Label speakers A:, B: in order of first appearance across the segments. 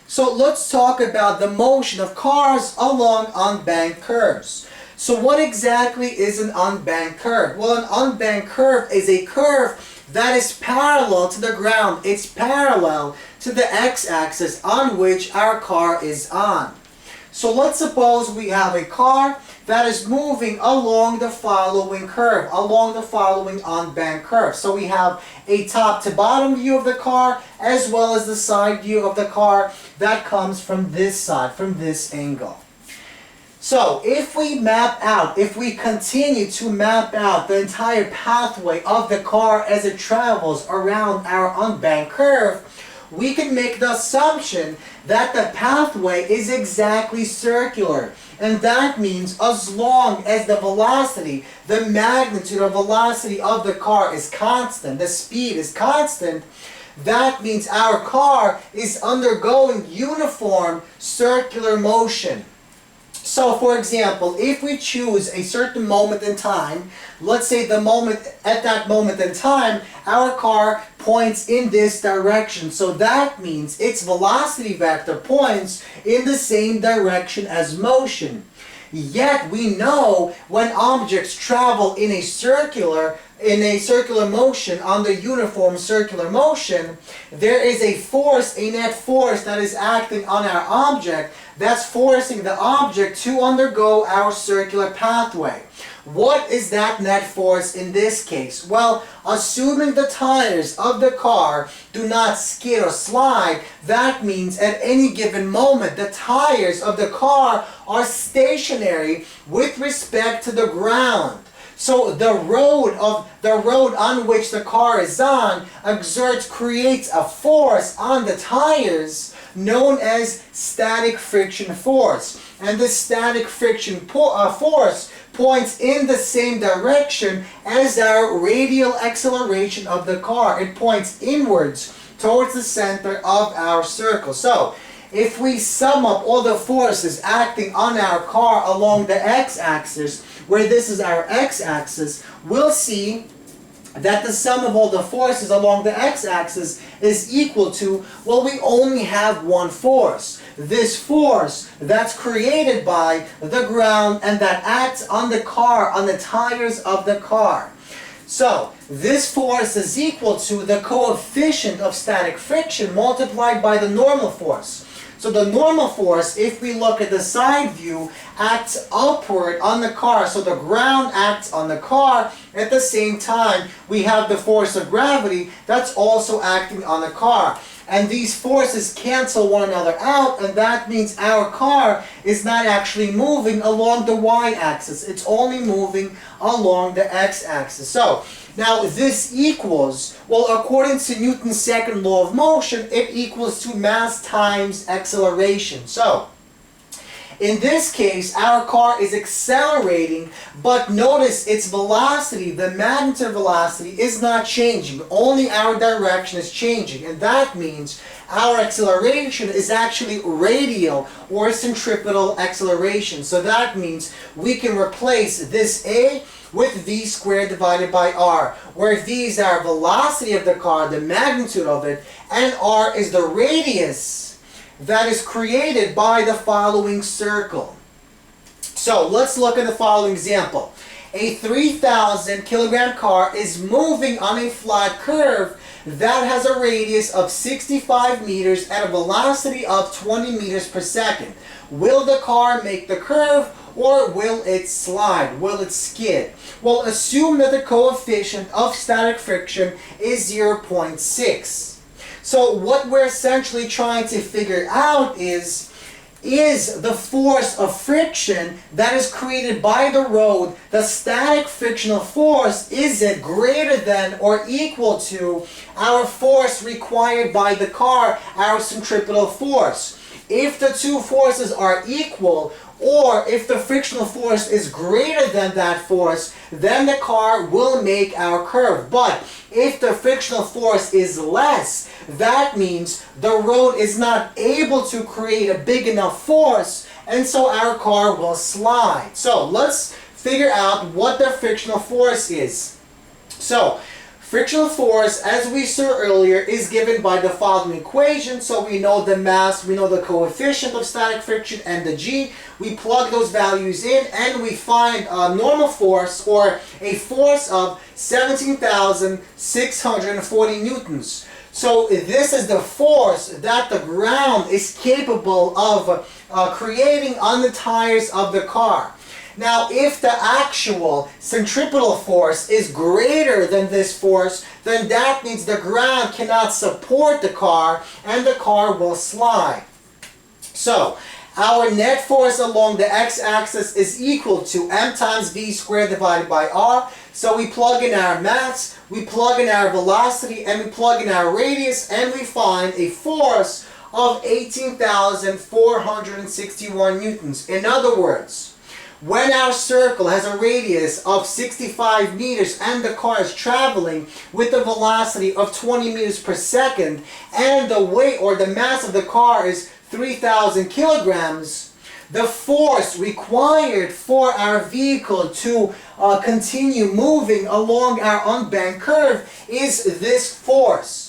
A: So let's talk about the motion of cars along unbanked curves. So what exactly is an unbanked curve? Well, an unbanked curve is a curve that is parallel to the ground. It's parallel to the x-axis on which our car is on. So let's suppose we have a car that is moving along the following curve, along the following unbanked curve. So we have a top to bottom view of the car as well as the side view of the car that comes from this side, from this angle. So if we map out, if we continue to map out the entire pathway of the car as it travels around our unbanked curve, we can make the assumption that the pathway is exactly circular. And that means as long as the velocity, the magnitude or velocity of the car is constant, the speed is constant, that means our car is undergoing uniform circular motion. So for example, if we choose a certain moment in time, let's say at that moment in time, our car points in this direction. So that means its velocity vector points in the same direction as motion. Yet we know when objects travel in a circular motion, under uniform circular motion, there is a force, a net force that is acting on our object that's forcing the object to undergo our circular pathway. What is that net force in this case? Well, assuming the tires of the car do not skid or slide, that means at any given moment the tires of the car are stationary with respect to the ground. So the road on which the car is on creates a force on the tires known as static friction force. And this static friction force points in the same direction as our radial acceleration of the car. It points inwards towards the center of our circle. So if we sum up all the forces acting on our car along the x-axis, where this is our x-axis, we'll see that the sum of all the forces along the x-axis is equal to, well, we only have one force. This force that's created by the ground and that acts on the car, on the tires of the car. So this force is equal to the coefficient of static friction multiplied by the normal force. So the normal force, if we look at the side view, acts upward on the car. So the ground acts on the car. At the same time, we have the force of gravity that's also acting on the car. And these forces cancel one another out, and that means our car is not actually moving along the y-axis. It's only moving along the x-axis. So now this equals, well, according to Newton's second law of motion, it equals to mass times acceleration. So in this case, our car is accelerating, but notice its velocity, the magnitude velocity, is not changing. Only our direction is changing. And that means our acceleration is actually radial or centripetal acceleration. So that means we can replace this A with v squared divided by r, where v is our velocity of the car, the magnitude of it, and r is the radius that is created by the following circle. So let's look at the following example. A 3,000 kilogram car is moving on a flat curve that has a radius of 65 meters at a velocity of 20 meters per second. Will the car make the curve, or will it slide? Will it skid? Well, assume that the coefficient of static friction is 0.6. So what we're essentially trying to figure out is the force of friction that is created by the road, the static frictional force, is it greater than or equal to our force required by the car, our centripetal force? If the two forces are equal, or if the frictional force is greater than that force, then the car will make our curve. But if the frictional force is less, that means the road is not able to create a big enough force, and so our car will slide. So let's figure out what the frictional force is. So Frictional force, as we saw earlier, is given by the following equation. So we know the mass, we know the coefficient of static friction and the g. We plug those values in and we find a normal force, or a force of 17,640 newtons. So this is the force that the ground is capable of creating on the tires of the car. Now, if the actual centripetal force is greater than this force, then that means the ground cannot support the car and the car will slide. So, our net force along the x-axis is equal to m times v squared divided by r. So we plug in our mass, we plug in our velocity, and we plug in our radius, and we find a force of 18,461 newtons. In other words, when our circle has a radius of 65 meters and the car is traveling with a velocity of 20 meters per second and the weight or the mass of the car is 3,000 kilograms, the force required for our vehicle to continue moving along our unbanked curve is this force.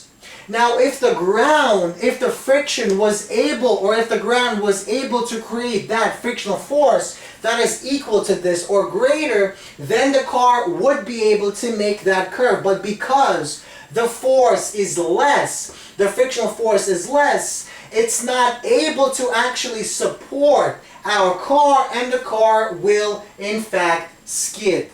A: Now, if the friction was able, or if the ground was able to create that frictional force that is equal to this or greater, then the car would be able to make that curve. But because the force is less, the frictional force is less, it's not able to actually support our car, and the car will in fact skid.